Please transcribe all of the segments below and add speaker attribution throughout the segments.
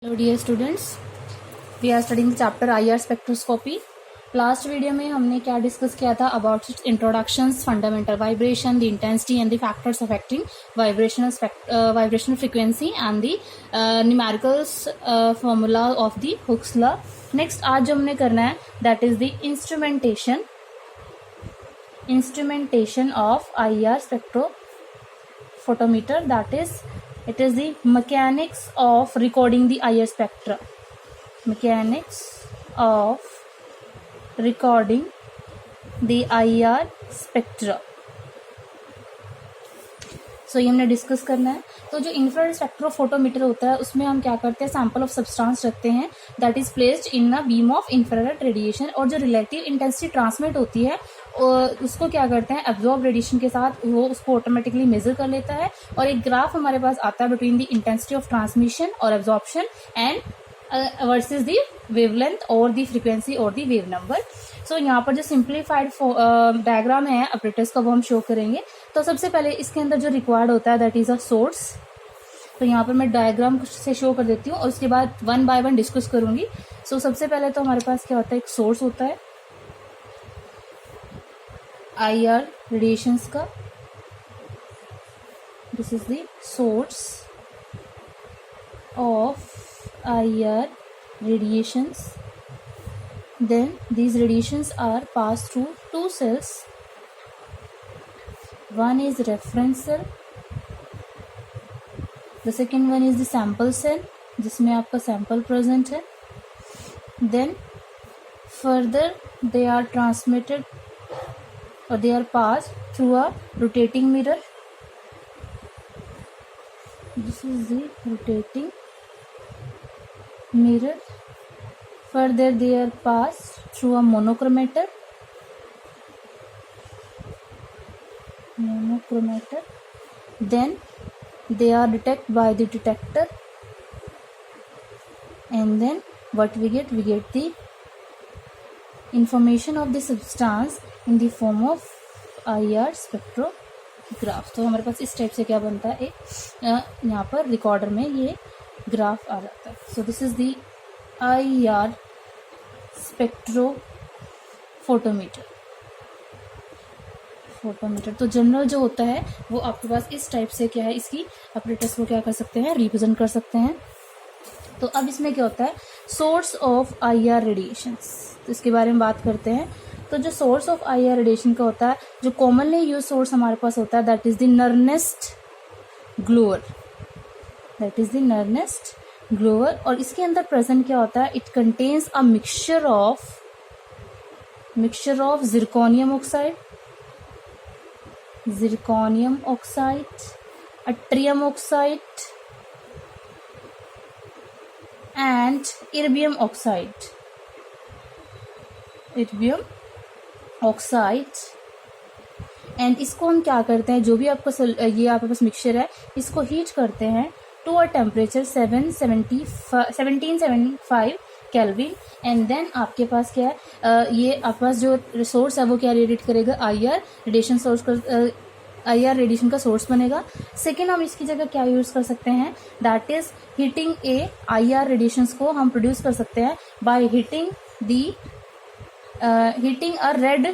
Speaker 1: Hello dear students, we are studying chapter IR spectroscopy. Last video में हमने क्या discuss किया था about introductions, fundamental vibration, the intensity and the factors affecting vibrational frequency and the numericals formula of the Hooke's law. Next आज जो हमने करना है that is the instrumentation of IR spectrophotometer, that is it is the mechanics of recording the IR spectra. Mechanics of recording the IR spectra. सो ये हमने discuss करना है। तो जो इंफ्रारेड स्पेक्ट्रोफोटोमीटर होता है उसमें हम क्या करते हैं, सैंपल ऑफ सब्सटेंस रखते हैं that is placed in a beam of infrared radiation, और जो रिलेटिव इंटेंसिटी ट्रांसमिट होती है उसको क्या करते हैं, एब्जॉर्ब रेडिएशन के साथ वो उसको ऑटोमेटिकली मेजर कर लेता है, और एक ग्राफ हमारे पास आता है between the intensity of transmission और absorption and versus the wavelength और दी फ्रीक्वेंसी और दी वेव नंबर। सो यहाँ पर जो सिंप्लीफाइड डायग्राम है ऑपरेटर्स का वो हम शो करेंगे। तो सबसे पहले इसके अंदर जो रिक्वायर्ड होता है दैट इज अ सोर्स। तो यहाँ पर मैं डायग्राम से शो कर देती हूँ और उसके बाद वन बाय वन डिस्कस करूंगी। सो सबसे पहले तो हमारे पास क्या होता है, एक सोर्स होता है IR रेडिएशंस का। This is the source of IR radiations. Then these radiations are passed through two cells. One is reference cell, the second one is the sample cell जिसमें आपका sample present है। Then further they are transmitted or they are passed through a rotating mirror. This is the rotating mirror. Further they are passed through a monochromator. Then they are detected by the detector, and then what we get the information of the substance in the form of IR spectrograph. तो हमारे पास इस type से क्या बनता है, एक यहाँ पर रिकॉर्डर में ये ग्राफ आ जाता है। So this is the IR spectrophotometer. तो जनरल जो होता है वो आपके पास इस टाइप से क्या है, इसकी ऑपरेटर्स को क्या कर सकते हैं, रिप्रेजेंट कर सकते हैं। तो अब इसमें क्या होता है, सोर्स ऑफ IR रेडिएशंस, तो इसके बारे में बात करते हैं। तो जो सोर्स ऑफ IR रेडिएशन का होता है, जो कॉमनली यूज सोर्स हमारे पास होता है that is the Nernst glower. और इसके अंदर प्रेजेंट क्या होता है, it contains a mixture of zirconium oxide, yttrium oxide and erbium oxide. And इसको हम क्या करते हैं, जो भी आपका ये आपके पास मिक्सचर है, इसको हीट करते हैं to a temperature 1775 kelvin. And then आपके पास क्या है, ये आपके पास जो सोर्स है वो क्या रेडिएट करेगा, IR रेडिएशन का सोर्स बनेगा। सेकेंड हम इसकी जगह क्या यूज कर सकते हैं, that is heating IR radiations को हम प्रोड्यूस कर सकते हैं by heating a red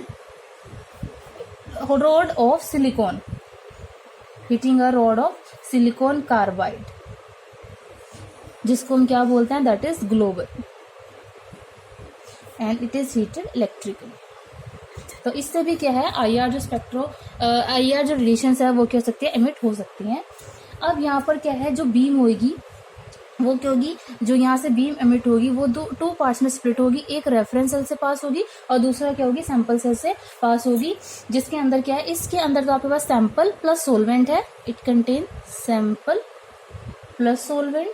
Speaker 1: rod of silicon carbide, जिसको हम क्या बोलते हैं, that is global, and it is heated electrically. तो इससे भी क्या है, IR जो रेडिएशंस है वो क्या हो सकती है, एमिट हो सकती हैं। अब यहाँ पर क्या है, जो बीम होगी वो क्या होगी, जो यहाँ से बीम एमिट होगी वो टू पार्ट्स में स्प्लिट होगी, एक रेफरेंस सेल से पास होगी और दूसरा क्या होगी, सैंपल सेल से पास होगी। जिसके अंदर क्या है, इसके अंदर तो आपके पास सैंपल प्लस सोलवेंट है, it contain sample plus solvent,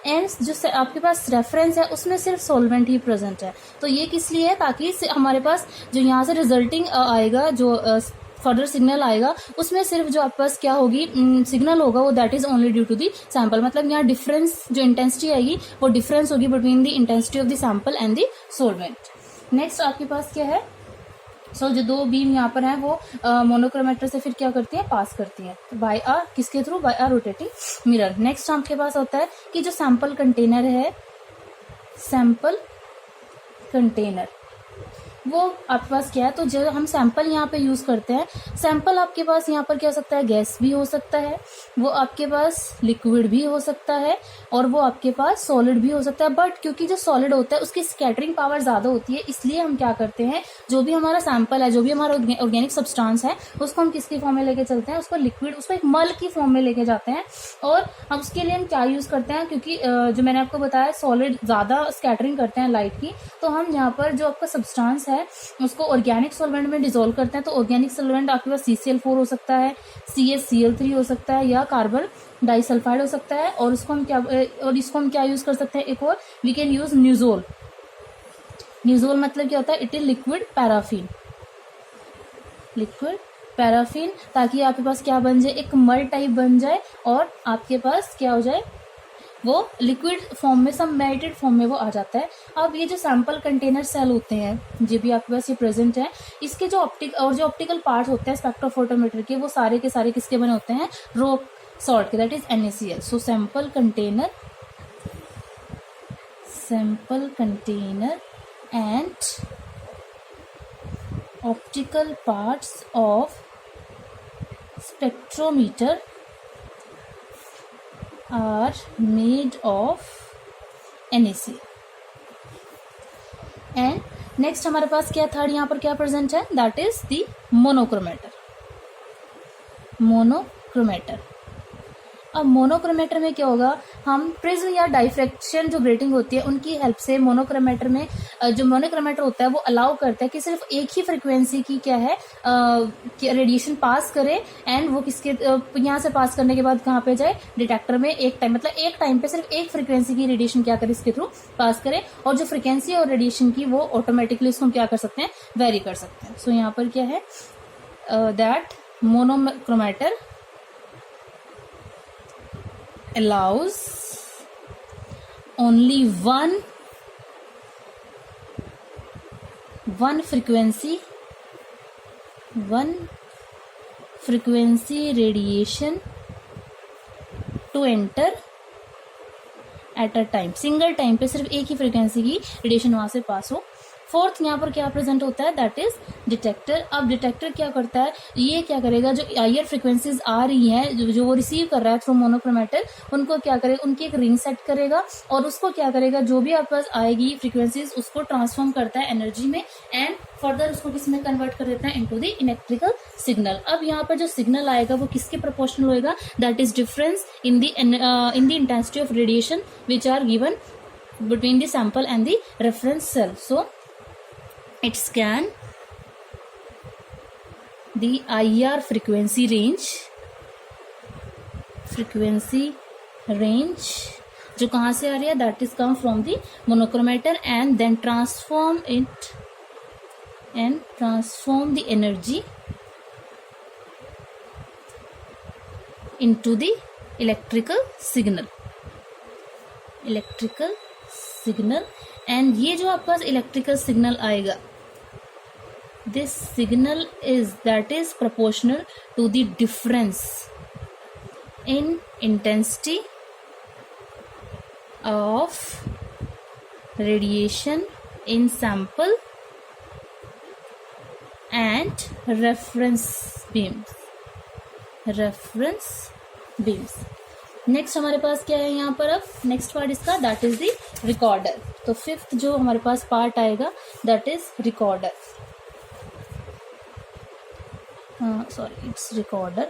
Speaker 1: and जो आपके पास रेफरेंस है उसमें सिर्फ सोलवेंट ही प्रेजेंट है। तो ये किस लिए है, ताकि हमारे पास जो यहाँ से रिजल्टिंग आएगा, जो फर्दर सिग्नल आएगा, उसमें सिर्फ जो आपके पास क्या होगी, सिग्नल होगा वो that is only due to the sample. मतलब यहाँ डिफरेंस जो इंटेंसिटी आएगी वो डिफरेंस होगी between the intensity of the sample and the solvent. Next आपके पास क्या है, सो जो दो बीम यहाँ पर हैं वो मोनोक्रोमेटर से फिर क्या करती है, पास करती है, तो बाय अ किसके थ्रू, by a rotating mirror. Next आपके पास होता है कि जो सैंपल कंटेनर है, सैंपल कंटेनर वो आपके पास क्या है, तो जो हम सैंपल यहाँ पे यूज करते हैं, सैंपल आपके पास यहाँ पर क्या हो सकता है, गैस भी हो सकता है, वो आपके पास लिक्विड भी हो सकता है, और वो आपके पास सॉलिड भी हो सकता है। बट क्योंकि जो सॉलिड होता है उसकी स्कैटरिंग पावर ज्यादा होती है, इसलिए हम क्या करते हैं, जो भी हमारा सैंपल है, जो भी हमारा ऑर्गेनिक सब्सटेंस है, उसको हम किसकी फॉर्म में लेके चलते हैं, उसको लिक्विड, उसको एक मल की फॉर्म में लेके जाते हैं। और हम उसके लिए हम क्या यूज करते हैं, क्योंकि जो मैंने आपको बताया सॉलिड ज्यादा स्कैटरिंग करते हैं लाइट की, तो हम यहाँ पर जो आपका सब्सटेंस है उसको ऑर्गेनिक सॉल्वेंट में डिसॉल्व करते हैं। तो ऑर्गेनिक सॉल्वेंट आपके पास CCl4 हो सकता है, CaCl3 हो सकता है, या कार्बन डाइसल्फाइड हो सकता है। और उसको हम क्या, और इसको हम क्या यूज कर सकते हैं, एक और वी कैन यूज न्यूजोल। न्यूजोल मतलब क्या होता है, it is liquid paraffin, liquid paraffin, ताकि आपके पास क्या बन जाए, एक मल टाइप बन जाए, और आपके पास क्या हो जाए, वो लिक्विड फॉर्म में, सब मेल्टेड फॉर्म में वो आ जाता है। अब ये जो सैंपल कंटेनर सेल होते हैं, जो भी आपके पास ये प्रेजेंट है, इसके जो ऑप्टिकल पार्ट होते हैं स्पेक्ट्रोफोटोमीटर के, वो सारे के सारे किसके बने होते हैं, रॉक सॉल्ट के, that is NaCl। So sample container and optical parts of spectrometer are made of NaCl। And next हमारे पास क्या थर्ड यहाँ पर क्या प्रेजेंट है, दैट इज द मोनोक्रोमेटर। अब मोनोक्रोमेटर में क्या होगा, हम प्रिज्म या डाइफ्रैक्शन जो ग्रेटिंग होती है उनकी हेल्प से मोनोक्रोमेटर में, जो मोनोक्रोमेटर होता है वो अलाउ करता है कि सिर्फ एक ही फ्रिक्वेंसी की क्या है, रेडिएशन पास करे, एंड वो किसके, यहाँ से पास करने के बाद कहाँ पे जाए, डिटेक्टर में एक टाइम, मतलब एक टाइम पे सिर्फ एक फ्रिक्वेंसी की रेडिएशन क्या करे, इसके थ्रू पास करे, और जो फ्रिक्वेंसी और रेडिएशन की वो ऑटोमेटिकली उसको क्या कर सकते हैं, वेरी कर सकते हैं। सो यहाँ पर क्या है, that monochromator allows only one frequency radiation to enter at a time, single time पे सिर्फ एक ही फ्रिक्वेंसी की रेडिएशन वहां से पास हो। फोर्थ यहाँ पर क्या प्रेजेंट होता है, दैट इज डिटेक्टर। अब डिटेक्टर क्या करता है, ये क्या करेगा, जो हायर फ्रिक्वेंसीज आ रही हैं, जो वो रिसीव कर रहा है थ्रू मोनोक्रोमेटर, उनको क्या करेगा, उनकी एक रिंग सेट करेगा, और उसको क्या करेगा, जो भी आपके पास आएगी फ्रिक्वेंसीज उसको ट्रांसफॉर्म करता है एनर्जी में, एंड फर्दर उसको किसमें कन्वर्ट कर देता है, इनटू द इलेक्ट्रिकल सिग्नल। अब यहाँ पर जो सिग्नल आएगा वो किसके प्रोपोर्शनल होएगा, that is difference in the intensity of radiation which are given between the sample and the reference cell. So it scan the IR frequency range जो कहाँ से आ रही है, that is come from the monochromator, and then transform the energy into the electrical signal, and ये जो आपके पास electrical signal आएगा, this signal that is proportional to the difference in intensity of radiation in sample and reference beams. Next हमारे पास क्या है यहाँ पर, अब नेक्स्ट पार्ट इसका, दैट इज द रिकॉर्डर। तो फिफ्थ जो हमारे पास पार्ट आएगा, that is recorder. Recorder.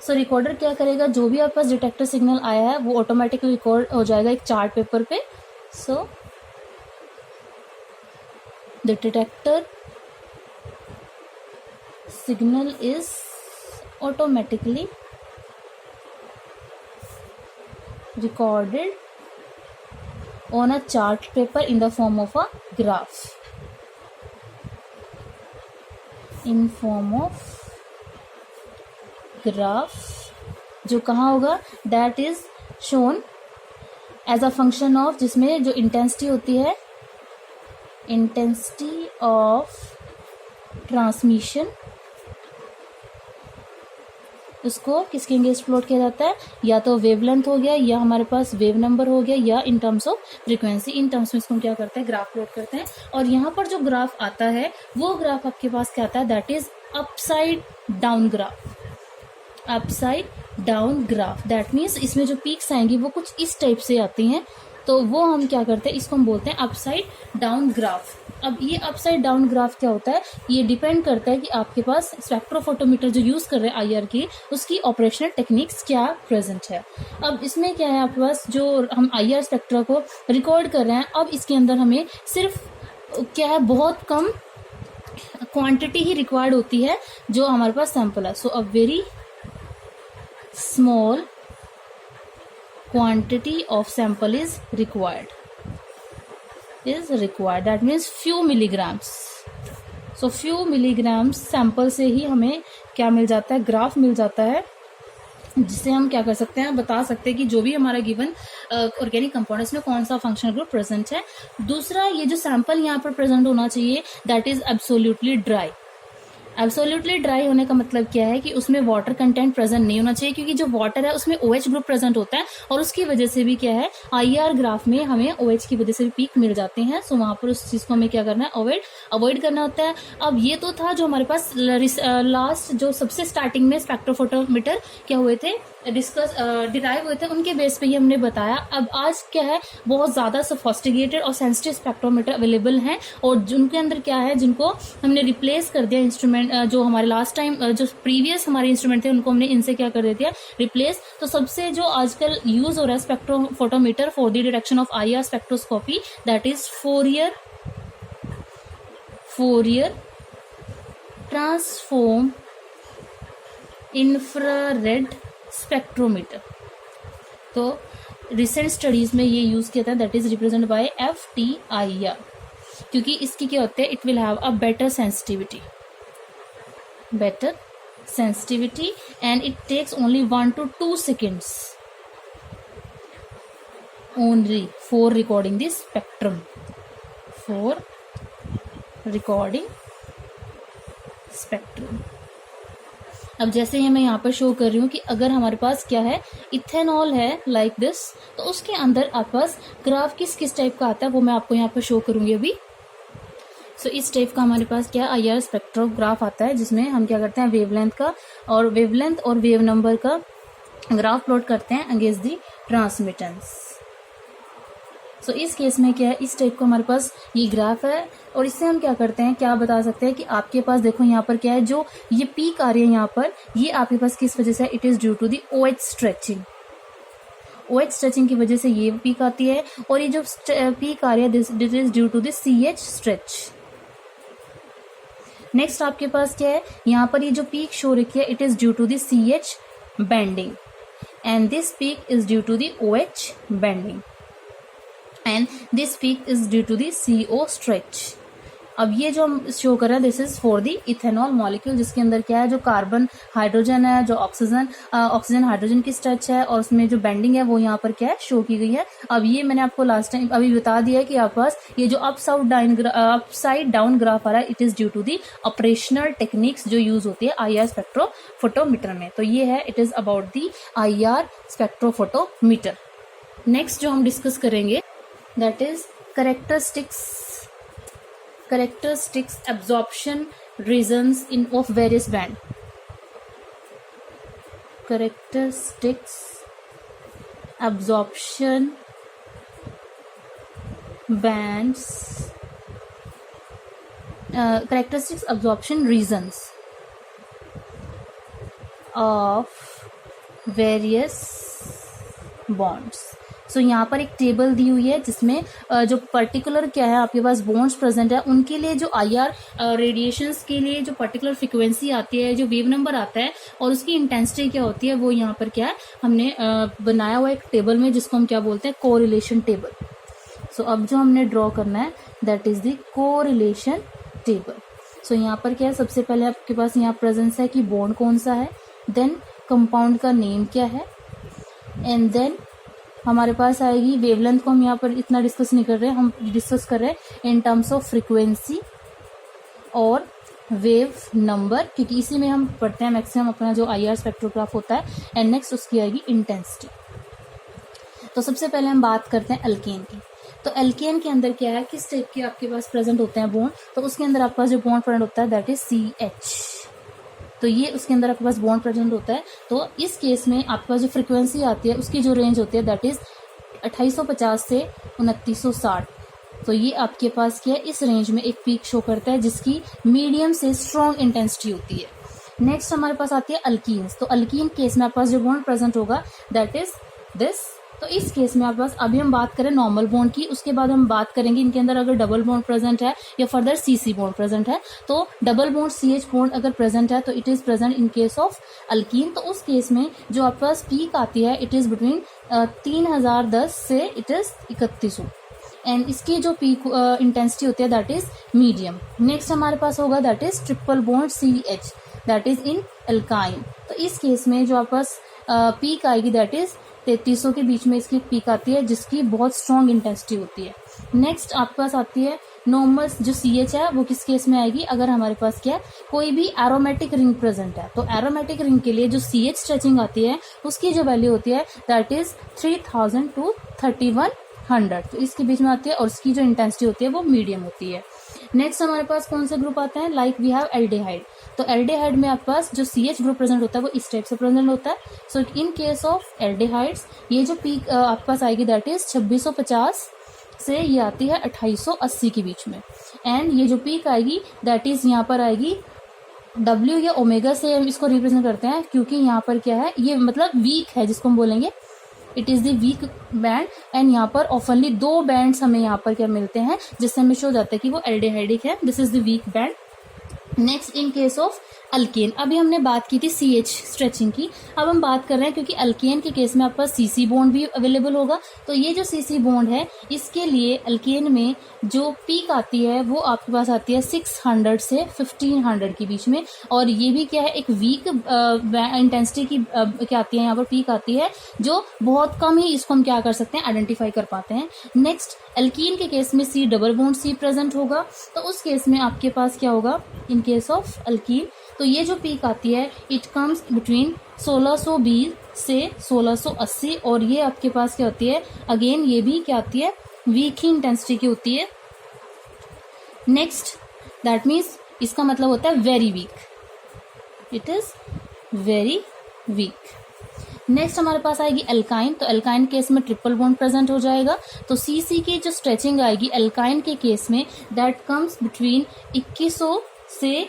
Speaker 1: So recorder क्या करेगा, जो भी आपके पास डिटेक्टर सिग्नल आया है वो ऑटोमेटिकली रिकॉर्ड हो जाएगा एक चार्ट पेपर पे। So the detector signal is automatically recorded on a chart paper in the form of a graph, जो कहाँ होगा, that is shown as a function of, जिसमें जो इंटेंसिटी होती है इंटेंसिटी ऑफ ट्रांसमिशन, उसको किसके अगेंस्ट प्लॉट किया जाता है, या तो वेवलेंथ हो गया, या हमारे पास वेव नंबर हो गया, या in terms of frequency. In terms में इसको हम क्या करते हैं, ग्राफ प्लॉट करते हैं। और यहाँ पर जो ग्राफ आता है वो ग्राफ आपके पास क्या आता है, that is upside down graph. Upside down graph, that means इसमें जो पीक्स आएंगी वो कुछ इस टाइप से आती हैं, तो वो हम क्या करते हैं, इसको हम बोलते हैं अपसाइड डाउन ग्राफ। अब ये अपसाइड डाउन ग्राफ क्या होता है, ये डिपेंड करता है कि आपके पास स्पेक्ट्रोफोटोमीटर जो यूज कर रहे हैं आईआर की, उसकी ऑपरेशनल टेक्निक्स क्या प्रेजेंट है। अब इसमें क्या है, आपके पास जो हम आईआर स्पेक्ट्रा को रिकॉर्ड कर रहे हैं, अब इसके अंदर हमें सिर्फ क्या है, बहुत कम क्वांटिटी ही रिक्वायर्ड होती है जो हमारे पास सैंपल है। So a very small quantity of sample is required, that means few milligrams. So few milligrams sample से ही हमें क्या मिल जाता है, ग्राफ मिल जाता है, जिससे हम क्या कर सकते हैं, बता सकते हैं कि जो भी हमारा गिवन ऑर्गेनिक कंपाउंड्स में कौन सा फंक्शनल ग्रुप प्रेजेंट है। दूसरा, ये जो सैंपल यहाँ पर प्रेजेंट होना चाहिए, that is absolutely dry. Absolutely dry होने का मतलब क्या है कि उसमें वाटर कंटेंट प्रेजेंट नहीं होना चाहिए, क्योंकि जो वाटर है उसमें OH ग्रुप प्रेजेंट होता है, और उसकी वजह से भी क्या है, आईआर ग्राफ में हमें OH की वजह से भी पीक मिल जाते हैं। सो वहां पर उस चीज को हमें क्या करना है, अवॉइड करना होता है। अब ये तो था जो हमारे पास लास्ट जो सबसे स्टार्टिंग में स्पेक्ट्रोफोटोमीटर क्या हुए थे, डिराइव हुए थे, उनके बेस पे ही हमने बताया। अब आज क्या है, बहुत ज्यादा सोफिस्टिकेटेड और सेंसिटिव स्पेक्ट्रोमीटर अवेलेबल हैं, और जिनके अंदर क्या है, जिनको हमने रिप्लेस कर दिया इंस्ट्रूमेंट, जो हमारे लास्ट टाइम जो प्रीवियस हमारे इंस्ट्रूमेंट थे उनको हमने इनसे क्या कर दिया, रिप्लेस। तो सबसे जो आजकल यूज हो रहा है spectrophotometer for the detection of IR spectroscopy, that is Fourier transform infrared spectrometer. तो रिसेंट स्टडीज में ये यूज किया था, that is represent by FTIR, क्योंकि इसकी क्या होते हैं, it will have a better sensitivity and it takes only 1 to 2 seconds only for recording the spectrum, अब जैसे ही मैं यहाँ पर शो कर रही हूँ कि अगर हमारे पास क्या है, इथेनॉल है लाइक दिस, तो उसके अंदर आपके पास ग्राफ किस टाइप का आता है वो मैं आपको यहाँ पर शो करूंगी अभी। सो इस टाइप का हमारे पास क्या आईआर स्पेक्ट्रोग्राफ आता है, जिसमें हम क्या करते हैं, वेवलेंथ और वेव नंबर का ग्राफ प्लॉट करते हैं अगेंस्ट दी ट्रांसमिटेंस। सो इस केस में क्या है, इस टाइप का हमारे पास ये ग्राफ है, और इससे हम क्या करते हैं, क्या बता सकते हैं कि आपके पास देखो यहाँ पर क्या है, जो ये पीक आ रही है यहाँ पर, ये आपके पास किस वजह से, it is due to the OH stretching की वजह से ये पीक आती है, और ये जो पीक आ रही है, this is due to the CH stretch. Next आपके पास क्या है, यहाँ पर ये जो पीक शो रखी है, it is due to the CH bending, and this peak is due to the OH bending, and this peak is due to the CO stretch. अब ये जो हम शो कर रहे हैं, this is for the ethanol molecule, जिसके अंदर क्या है, जो कार्बन हाइड्रोजन है, जो ऑक्सीजन हाइड्रोजन की स्ट्रेच है, और उसमें जो बेंडिंग है वो यहाँ पर क्या है, शो की गई है। अब ये मैंने आपको लास्ट टाइम अभी बता दिया है कि आपके पास ये जो अपसाइड डाउन ग्राफ आ रहा है, it is due to the operational techniques जो यूज होती है आईआर स्पेक्ट्रोफोटोमीटर में। तो ये है, it is about the IR spectrophotometer. Next जो हम डिस्कस करेंगे, that is characteristics absorption regions of various band. Characteristics absorption bands, characteristics absorption regions of various bonds. सो यहाँ पर एक टेबल दी हुई है, जिसमें जो पर्टिकुलर क्या है आपके पास बॉन्ड्स प्रेजेंट है, उनके लिए जो आईआर रेडिएशंस के लिए जो पर्टिकुलर फ्रीक्वेंसी आती है, जो वेव नंबर आता है, और उसकी इंटेंसिटी क्या होती है, वो यहाँ पर क्या है, हमने बनाया हुआ एक टेबल में, जिसको हम क्या बोलते हैं, कोरिलेशन टेबल। सो अब जो हमने ड्रॉ करना है, that is the correlation table. So यहाँ पर क्या है, सबसे पहले आपके पास यहाँ प्रेजेंस है कि बॉन्ड कौन सा है, देन कंपाउंड का नेम क्या है, एंड देन हमारे पास आएगी वेवलेंथ को हम यहाँ पर इतना डिस्कस नहीं कर रहे हैं, हम डिस्कस कर रहे हैं इन टर्म्स ऑफ फ्रीक्वेंसी और वेव नंबर, क्योंकि इसी में हम पढ़ते हैं मैक्सिमम अपना जो IR स्पेक्ट्रोग्राफ होता है। एंड नेक्स्ट उसकी आएगी इंटेंसिटी। तो सबसे पहले हम बात करते हैं अल्केन की। तो अल्केन के अंदर क्या है, किस टाइप के आपके पास प्रेजेंट होते हैं बॉन्ड, तो उसके अंदर आपके पास जो बॉन्ड प्रेजेंट होता है दैट इज CH। तो ये उसके अंदर आपके पास बॉन्ड प्रेजेंट होता है। तो इस केस में आपके पास जो फ्रीक्वेंसी आती है उसकी जो रेंज होती है दैट इज 2850 से 2960। तो ये आपके पास क्या है, इस रेंज में एक पीक शो करता है जिसकी मीडियम से स्ट्रॉन्ग इंटेंसिटी होती है। नेक्स्ट हमारे पास आती है अल्कीन्स। तो अल्कीन केस में आपके पास जो बॉन्ड प्रेजेंट होगा दैट इज दिस। तो इस केस में आपके पास, अभी हम बात करें नॉर्मल बॉन्ड की, उसके बाद हम बात करेंगे इनके अंदर अगर डबल बॉन्ड प्रेजेंट है या फर्दर CC बॉन्ड प्रेजेंट है। तो डबल बॉन्ड CH बॉन्ड अगर प्रेजेंट है तो it is present in case of alkyne. तो उस केस में जो आपके पास पीक आती है इट इज बिटवीन 3010 से इट इज 3100 एंड इसकी जो पीक इंटेंसिटी होती है दैट इज मीडियम। नेक्स्ट हमारे पास होगा that is triple bond CH that is in alkyne. तो इस केस में जो आपके पास पीक आएगी दैट इज 3300 के बीच में इसकी पीक आती है जिसकी बहुत स्ट्रॉन्ग इंटेंसिटी होती है। नेक्स्ट आपके पास आती है नॉर्मल जो CH है, वो किस केस में आएगी, अगर हमारे पास क्या है कोई भी एरोमेटिक रिंग प्रेजेंट है। तो एरोमेटिक रिंग के लिए जो CH स्ट्रेचिंग आती है उसकी जो वैल्यू होती है दैट इज 3000 to 3100। तो इसके बीच में आती है और इसकी जो इंटेंसिटी होती है वो मीडियम होती है। नेक्स्ट हमारे पास कौन से ग्रुप आते हैं, लाइक वी हैव एल्डिहाइड। तो एल्डिहाइड में आपके पास जो CH ग्रुप प्रेजेंट होता है वो इस टाइप से प्रेजेंट होता है। सो इन केस ऑफ एल्डिहाइड्स ये जो पीक आपके पास आएगी दैट इज 2650 से ये आती है 2880 के बीच में। एंड ये जो पीक आएगी दैट इज यहाँ पर आएगी W या ओमेगा से हम इसको रिप्रेजेंट करते हैं, क्योंकि यहाँ पर क्या है, ये मतलब वीक है जिसको हम बोलेंगे it is the weak band. And यहाँ पर ऑफनली 2 बैंड्स हमें यहाँ पर क्या मिलते हैं जिससे हमें शो जाता है कि वो एल्डिहाइडिक है। This is the weak band. Next in case of alkane, अभी हमने बात की थी CH स्ट्रेचिंग की, अब हम बात कर रहे हैं क्योंकि अल्केन के केस में आपके पास CC बॉन्ड भी अवेलेबल होगा। तो ये जो CC बॉन्ड है इसके लिए अल्केन में जो पीक आती है वो आपके पास आती है 600 से 1500 के बीच में। और ये भी क्या है, एक वीक इंटेंसिटी की क्या आती है, यहाँ पर पीक आती है जो बहुत कम ही इसको हम क्या कर सकते हैं, आइडेंटिफाई कर पाते हैं। नेक्स्ट अल्कीन के केस में C double bond C present होगा। तो उस केस में आपके पास क्या होगा इन केस ऑफ अल्कीन, तो ये जो पीक आती है इट कम्स बिटवीन 1620 से 1680। और ये आपके पास क्या होती है, अगेन ये भी क्या आती है, वीक ही इंटेंसिटी की होती है। नेक्स्ट दैट मीन्स इसका मतलब होता है very weak, it is very week. Next हमारे पास आएगी एल्काइन। तो एल्काइन केस में ट्रिपल बॉन्ड प्रेजेंट हो जाएगा। तो CC की जो स्ट्रेचिंग आएगी एल्काइन के केस में दैट कम्स बिटवीन 2100 से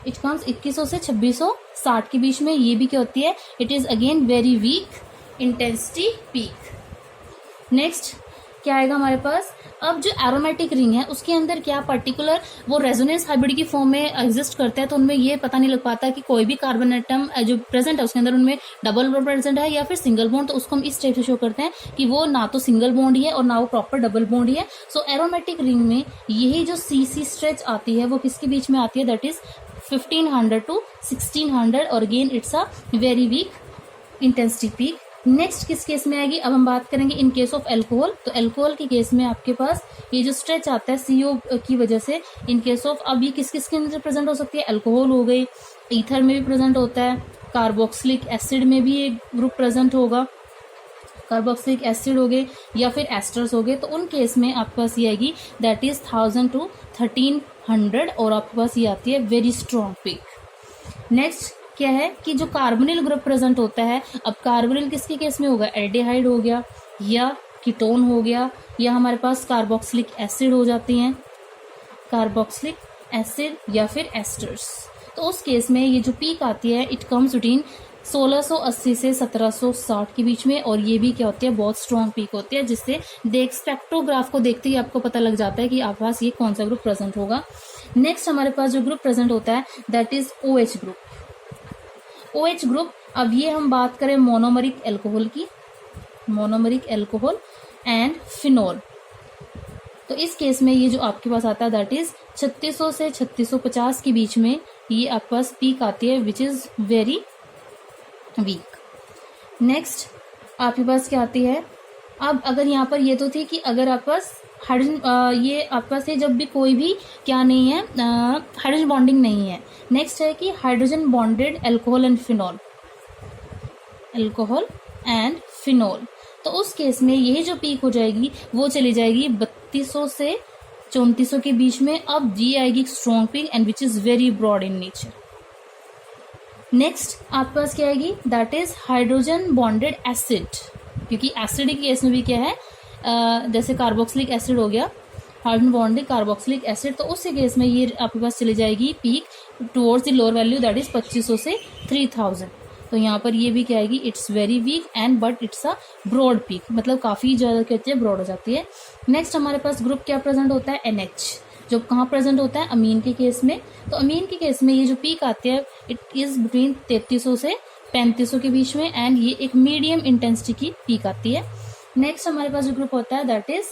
Speaker 1: 2660 के बीच में। ये भी क्या होती है, it is again very weak intensity peak. Next क्या आएगा हमारे पास, अब जो एरोमेटिक रिंग है उसके अंदर क्या पर्टिकुलर वो रेजोनेंस हाइब्रिड की फॉर्म में एग्जिस्ट करते हैं। तो उनमें ये पता नहीं लग पाता कि कोई भी कार्बन एटम जो प्रेजेंट है उसके अंदर उनमें डबल बॉन्ड प्रेजेंट है या फिर सिंगल बॉन्ड। तो उसको हम इस टाइप से शो करते हैं कि वो ना तो सिंगल बॉन्ड ही है और ना वो प्रॉपर डबल बॉन्ड ही है। सो एरोमेटिक रिंग में यही जो CC स्ट्रेच आती है वो किसके बीच में आती है, दैट इज 1500 to 1600 और again it's a very weak intensity peak. Next किस केस में आएगी, अब हम बात करेंगे इन केस ऑफ एल्कोहल। तो एल्कोहल के केस में आपके पास ये जो स्ट्रेच आता है CO की वजह से इन केस ऑफ, अब ये किस किस के अंदर प्रेजेंट हो सकती है, एल्कोहल हो गई, ईथर में भी प्रेजेंट होता है, कार्बोक्सिलिक एसिड में भी एक ग्रुप प्रेजेंट होगा, कार्बोक्सिलिक एसिड हो गए या फिर एस्टर्स हो गए। तो उन केस में आपके पास ये आएगी दैट इज 1000 to 1300 और आपके पास ये आती है वेरी स्ट्रॉन्ग पीक। नेक्स्ट क्या है कि जो कार्बोनिल ग्रुप प्रेजेंट होता है, अब कार्बोनिल किसके केस में होगा, एल्डिहाइड हो गया या कीटोन हो गया या हमारे पास कार्बोक्सिलिक एसिड हो जाती हैं, कार्बोक्सिलिक एसिड या फिर एस्टर्स। तो उस केस में ये जो पीक आती है इट कम्स बिटवीन 1680 से 1760 के बीच में। और ये भी क्या होती है, बहुत स्ट्रॉन्ग पीक होती है जिससे देख स्पेक्ट्रोग्राफ को देखते ही आपको पता लग जाता है कि आपके पास ये कौन सा ग्रुप प्रेजेंट होगा। नेक्स्ट हमारे पास जो ग्रुप प्रेजेंट होता है that is OH group. OH group, अब ये हम बात करें मोनोमरिक एल्कोहल की, मोनोमरिक एल्कोहल एंड फिनोल। तो इस केस में ये जो आपके पास आता है दैट इज 3600 से 3650 के बीच में ये आपके पास पीक आती है विच इज वेरी वीक। नेक्स्ट आपके पास क्या आती है अब अगर यहाँ पर ये तो थी कि अगर आपके पास हाइड्रोजन ये आपके पास है जब भी कोई भी क्या नहीं है, हाइड्रोजन बॉन्डिंग नहीं है। नेक्स्ट है कि hydrogen bonded alcohol and phenol, alcohol and phenol. तो उस केस में यही जो पीक हो जाएगी वो चली जाएगी 3200 से 3400 के बीच में। अब ये आएगी strong peak and which is very broad in nature. Next आपके पास क्या आएगी, that is hydrogen bonded acid, क्योंकि एसिड के केस में भी क्या है, जैसे कार्बोक्सिलिक एसिड हो गया, हाइड्रोजन बॉन्डेड कार्बोक्सिलिक एसिड, तो उस केस में ये आपके पास चली जाएगी peak towards the lower value that is 2500 से 3000। तो यहाँ पर ये भी क्या आएगी, it's very weak and but it's a broad peak, मतलब काफी ज्यादा कहते हैं ब्रॉड हो जाती है। नेक्स्ट हमारे पास ग्रुप क्या प्रेजेंट होता है, NH, जो कहाँ प्रेजेंट होता है, अमीन के केस में। तो अमीन के केस में ये जो पीक आती है इट इज बिटवीन 3300 से 3500 के बीच में एंड ये एक मीडियम इंटेंसिटी की पीक आती है। नेक्स्ट हमारे पास जो ग्रुप होता है दैट इज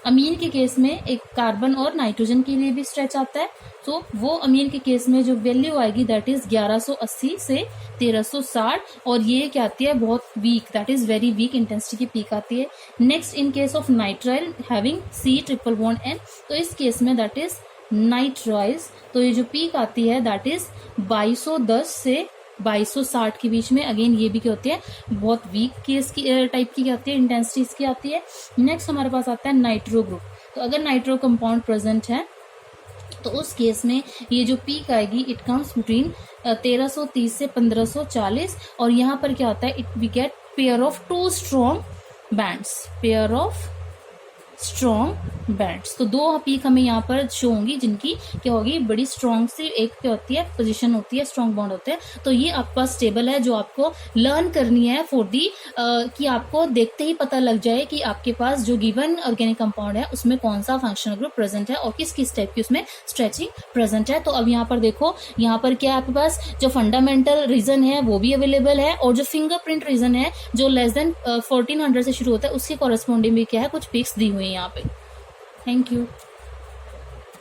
Speaker 1: अमीन के केस में एक कार्बन और नाइट्रोजन के लिए भी स्ट्रेच आता है। तो वो अमीन के केस में जो वैल्यू आएगी दैट इज 1180 से 1360 और ये क्या आती है, बहुत weak, that is very weak intensity की पीक आती है। Next in case of nitrile having C triple bond N, तो इस केस में दैट इज नाइट्राइल्स, तो ये जो पीक आती है दैट इज 2210 से 2260 के बीच में। अगेन ये भी क्या होती है, बहुत वीक केस की टाइप की क्या आती है, इंटेंसिटी इसकी आती है। नेक्स्ट हमारे पास आता है नाइट्रो ग्रुप। तो अगर नाइट्रो कंपाउंड प्रेजेंट है तो उस केस में ये जो पीक आएगी इट कम्स बिटवीन 1330 से 1540 और यहाँ पर क्या होता है, it we get pair of 2 strong bands, pair of strong bands. तो 2 पीक हमें यहाँ पर शो होंगी जिनकी क्या होगी, बड़ी स्ट्रॉन्ग सी एक क्या होती है, पोजीशन होती है, स्ट्रॉन्ग बॉन्ड होते हैं। तो ये आपके पास टेबल है जो आपको लर्न करनी है फॉर दी कि आपको देखते ही पता लग जाए कि आपके पास जो गिवन ऑर्गेनिक कंपाउंड है उसमें कौन सा फंक्शनल ग्रुप प्रेजेंट है और किस किस टाइप की उसमें स्ट्रेचिंग प्रेजेंट है। तो अब यहाँ पर देखो, यहाँ पर क्या आपके पास जो फंडामेंटल रीजन है वो भी अवेलेबल है और जो फिंगरप्रिंट रीजन है जो लेस देन 1400 से शुरू होता है उसके कॉरेस्पॉन्डिंग भी क्या है, कुछ पिक्स दी हुई है यहाँ पे। Thank you.